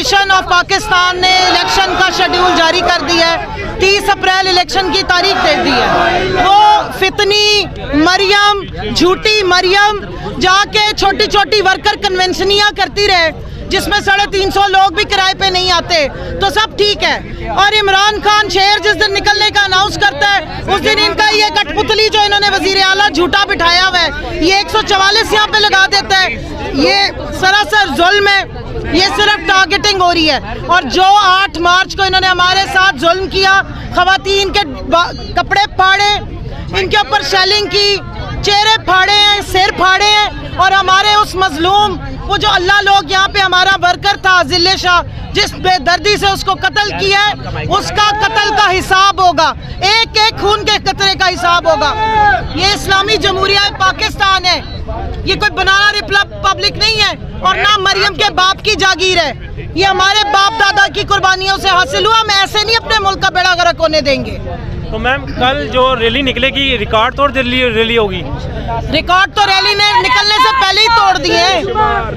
Commission of Pakistan ने election का schedule जारी कर दिया है। 30 अप्रैल इलेक्शन की तारीख दे दी है। वो फितनी मरियम, झूठी मरियम जाके छोटी छोटी वर्कर कन्वेंशनियाँ करती रहे, जिसमें 350 लोग भी किराए पे नहीं आते, तो सब ठीक है। और इमरान खान शेर जिस दिन निकलने का अनाउंस करता है, उस दिन इनका ये कठपुतली जो इन्होंने वजीर आला झूठा बिठाया हुआ है, ये 144 यहाँ पे लगा देता है। ये सरासर जुल्म है, ये सिर्फ टारगेटिंग हो रही है। और जो 8 मार्च को इन्होंने हमारे साथ जुल्म किया, खवातीन के कपड़े फाड़े, इनके ऊपर शेलिंग की, चेहरे फाड़े हैं, सिर फाड़े हैं, और हमारे उस मजलूम, वो जो अल्लाह लोग यहाँ पे हमारा वर्कर था जिले शाह, जिस बेदर्दी से उसको कत्ल किया है, उसका कत्ल का हिसाब होगा, एक एक खून के कतरे का हिसाब होगा। ये इस्लामी जमहूरिया पाकिस्तान है, ये कोई बनाना रिपब्लिक नहीं है, और ना मरियम के बाप की जागीर है। ये हमारे बाप दादा की कुर्बानियों से हासिल हुआ, हम ऐसे नहीं अपने मुल्क का बेड़ा गर्क होने देंगे। तो मैम कल जो रैली निकलेगी, रिकॉर्ड तोड़ रैली होगी? रिकॉर्ड तो रैली ने निकलने से पहले ही तोड़ दिए।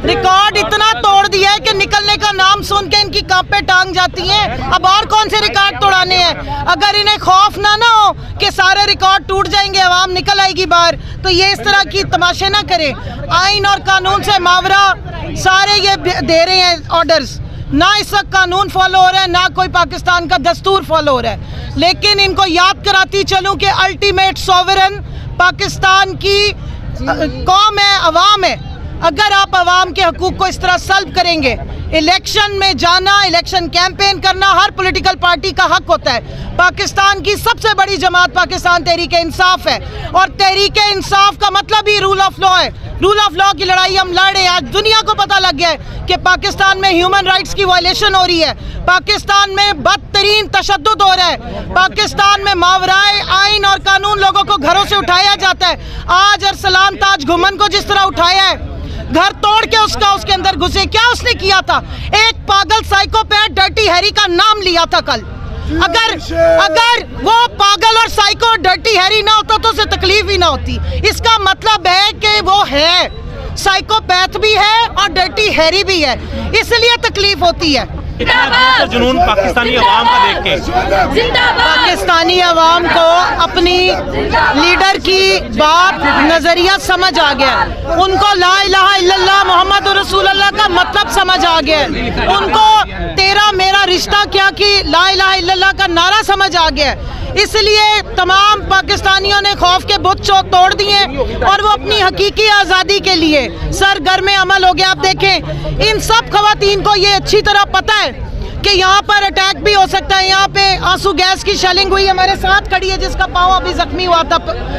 रिकॉर्ड इतना तोड़ दिया है कि निकलने का नाम सुन के इनकी कांपे टांग जाती हैं। अब और कौन से रिकॉर्ड तोड़ाने हैं? अगर इन्हें खौफ ना हो कि सारे रिकॉर्ड टूट जाएंगे, आवाम निकल आएगी बाहर, तो ये इस तरह की तमाशे ना करें। आइन और कानून से मावरा सारे ये दे रहे हैं ऑर्डर्स, ना इस वक्त कानून फॉलो हो रहा है, ना कोई पाकिस्तान का दस्तूर फॉलो हो रहा है। लेकिन इनको याद कराती चलूं कि अल्टीमेट सॉवरन पाकिस्तान की कौम है, अवाम है। अगर आप अवाम के हकूक़ को इस तरह सल्ब करेंगे, इलेक्शन में जाना, इलेक्शन कैंपेन करना हर पॉलिटिकल पार्टी का हक होता है। पाकिस्तान की सबसे बड़ी जमात पाकिस्तान तहरीक इंसाफ है, और तहरीक इंसाफ का मतलब ही रूल ऑफ लॉ है। रूल ऑफ लॉ की लड़ाई हम लड़ रहे हैं। आज दुनिया को पता लग गया है कि पाकिस्तान में ह्यूमन राइट्स की वायलेशन हो रही है, पाकिस्तान में बदतरीन तशद्दुद हो रहा है, पाकिस्तान में मावराए आइन और कानून लोगों को घरों से उठाया जाता है। आज अरसलान ताज घुमन को जिस तरह उठाया है, घर तोड़ के उसके अंदर घुसे, क्या उसने किया था? एक पागल साइकोपैथ डर्टी हैरी का नाम लिया था कल। अगर वो पागल और साइको डर्टी हैरी ना होता तो उसे तकलीफ ही ना होती। इसका मतलब है कि वो है, साइकोपैथ भी है और डर्टी हैरी भी है, इसलिए तकलीफ होती है। इतना जुनून पाकिस्तानी अवाम का देख के, पाकिस्तानी अवाम को अपनी लीडर की बात, नजरिया समझ आ गया। उनको ला इलाहा इल्लल्लाह मोहम्मद रसूलुल्लाह का मतलब समझ आ गया। उनको तेरा मेरा रिश्ता क्या की ला इलाहा इल्लल्लाह का नारा समझ आ गया। इसलिए तमाम पाकिस्तानियों ने खौफ के बुत तोड़ दिए और वो अपनी हकीकी आज़ादी के लिए सरगर्म अमल हो गया। आप देखें, इन सब खवातीन को ये अच्छी तरह पता है कि यहाँ पर अटैक भी हो सकता है। यहाँ पे आंसू गैस की शेलिंग हुई, हमारे साथ खड़ी है, जिसका पाँव अभी जख्मी हुआ था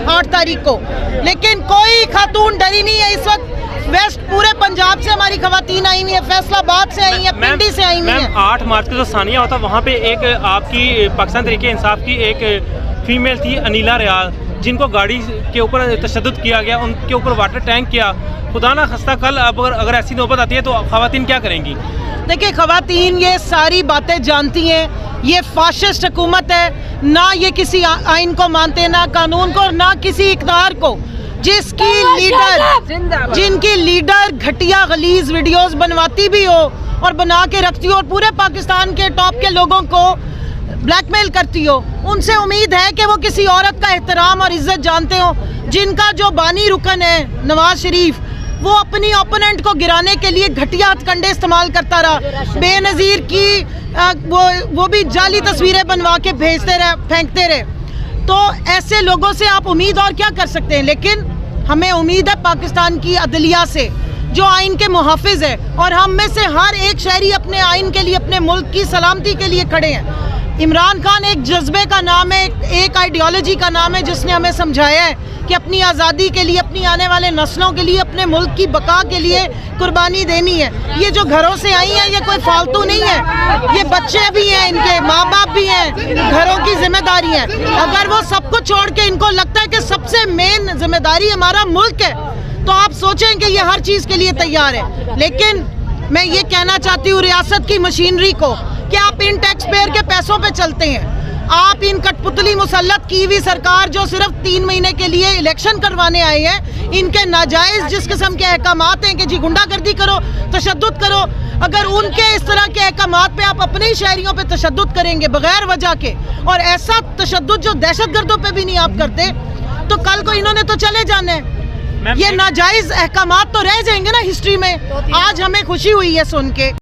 8 तारीख को, लेकिन कोई खातून डरी नहीं है। इस वक्त वेस्ट पूरे पंजाब से हमारी खवातीन आई हुई है, फैसलाबाद से आई हैं, पिंडी से आई हुई हैं। 8 मार्च को जो सानिया होता, वहाँ पे एक आपकी पाकिस्तान तहरीक इंसाफ की एक फीमेल थी, अनीला रियाज, जिनको गाड़ी के ऊपर तशद्दुद किया गया, उनके ऊपर वाटर टैंक किया। खुदा ना खस्ता कल अगर ऐसी नौबत आती है तो खवातीन क्या करेंगी? देखिए, खवातीन ये सारी बातें जानती हैं, ये फाशिस्ट हुकूमत है, ना ये किसी आइन को मानते, ना कानून को, ना किसी इक़्तिदार को। जिनकी लीडर घटिया गलीज वीडियोस बनवाती भी हो और बना के रखती हो और पूरे पाकिस्तान के टॉप के लोगों को ब्लैकमेल करती हो, उनसे उम्मीद है कि वो किसी औरत का एहतराम और इज्जत जानते हो। जिनका जो बानी रुकन है नवाज शरीफ, वो अपनी ओपोनेंट को गिराने के लिए घटिया हथकंडे इस्तेमाल करता रहा। बेनज़ीर की वो भी जाली तस्वीरें बनवा के भेजते रहे, फेंकते रहे। तो ऐसे लोगों से आप उम्मीद और क्या कर सकते हैं? लेकिन हमें उम्मीद है पाकिस्तान की अदलिया से, जो आइन के मुहाफिज है, और हम में से हर एक शहरी अपने आइन के लिए, अपने मुल्क की सलामती के लिए खड़े हैं। इमरान खान एक जज्बे का नाम है, एक आइडियोलॉजी का नाम है, जिसने हमें समझाया है कि अपनी आज़ादी के लिए, अपनी आने वाले नस्लों के लिए, अपने मुल्क की बका के लिए कुर्बानी देनी है। ये जो घरों से आई हैं, ये कोई फालतू नहीं है, ये बच्चे भी हैं, इनके माँ बाप भी हैं, घरों की जिम्मेदारी है। अगर वो सब कुछ छोड़ के इनको लगता है कि सबसे मेन जिम्मेदारी हमारा मुल्क है, तो आप सोचें कि ये हर चीज़ के लिए तैयार है। लेकिन मैं ये कहना चाहती हूँ रियासत की मशीनरी को कि आप इन टैक्स पेयर के पैसों पे चलते हैं। आप इन कठपुतली मुसल्लत की हुई सरकार जो सिर्फ 3 महीने के लिए इलेक्शन करवाने आए हैं, इनके नाजायज जिस किस्म के अहकामात हैं कि जी गुंडागर्दी करो, तशद्दुद करो, अगर उनके इस तरह के अहकामात पे आप अपने ही शहरियों पे तशद्दुद करेंगे बगैर वजह के, और ऐसा तशद्दुद जो दहशतगर्दों पे भी नहीं आप करते, तो कल को इन्होंने तो चले जाना है। ये नाजायज अहकामात तो रह जाएंगे ना हिस्ट्री में। आज हमें खुशी हुई है सुन के।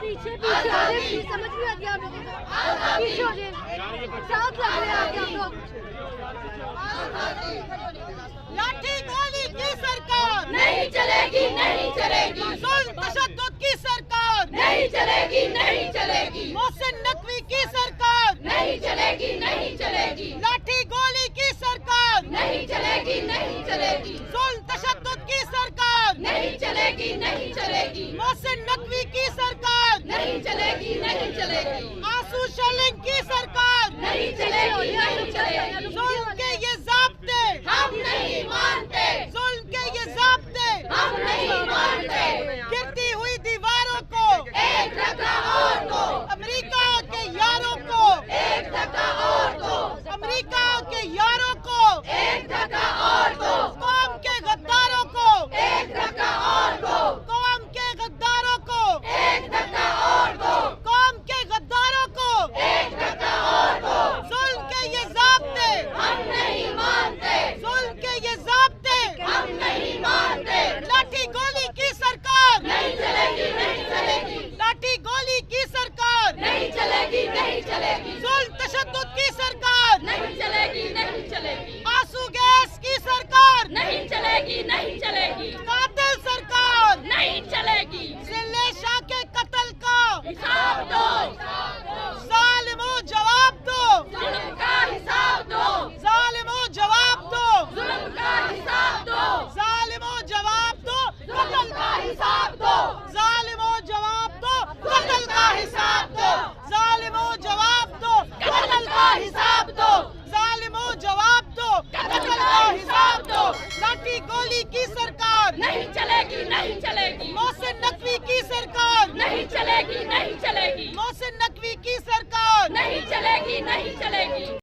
पीछे समझ नहीं आती आप लोगों को, पीछे हो जाए, साथ लग रहे हैं आप लोग। लाठी गोली की सरकार नहीं चलेगी, नहीं चलेगी, जुल्म तशद्दुद की सरकार नहीं चलेगी, नहीं चलेगी, मोहसिन नकवी की सरकार नहीं चलेगी, नहीं चलेगी, लाठी गोली की सरकार नहीं चलेगी, नहीं चलेगी, जुल्म तशद्दुद की सरकार नहीं चलेगी, नहीं चलेगी, मोहसिन नकवी की सरकार नहीं चलेगी, नहीं चलेगी, आंसू शेलिंग की सरकार नहीं चलेगी, नहीं चलेगी, जुल्म के ये ज़ाब्ते हम नहीं मानते, जुल्म के ये ज़ाब्ते हम नहीं मानते, गिरती हुई दीवारों को एक धक्का और दो, अमेरिका के यारों को एक धक्का और दो, अमेरिका के यारों को एक धक्का और दो, कौम के गद्दारों को एक धक्का और दो, कौम के गद्दारों को एक धक्का और दो, कौम के गद्दारों को एक धक्का और दो, जुल्म के ये ज़ाब्ते हम नहीं मानते, जुल्म के ये ज़ाब्ते हम नहीं मानते, लाठी गोली की सरकार नहीं चलेगी, नहीं चलेगी, लाठी गोली की सरकार नहीं चलेगी, नहीं चलेगी, जुल्म तशद्दुद की सरकार नहीं चलेगी, नहीं चलेगी, आंसू गैस की सरकार नहीं चलेगी, नहीं चलेगी, कातिल सरकार नहीं चलेगी, जिले शाह के कत्ल का हिसाब दो, जालिमों जवाब दो, जुल्म का हिसाब दो, जालिमों जवाब दो, जुल्म का हिसाब दो, जालिमों जवाब दो, जुल्म का हिसाब दो, जालिमों जवाब दो, कत्ल का हिसाब दो, जालिमों जवाब दो, कत्ल का हिसाब दो, जालिमों जवाब दो, कत्ल का हिसाब दो, लाठी गोली की सरकार नहीं चलेगी, नहीं चलेगी, मोहसिन नकवी की सरकार नहीं चलेगी, नहीं चलेगी, मोहसिन नकवी की सरकार नहीं चलेगी, नहीं चलेगी।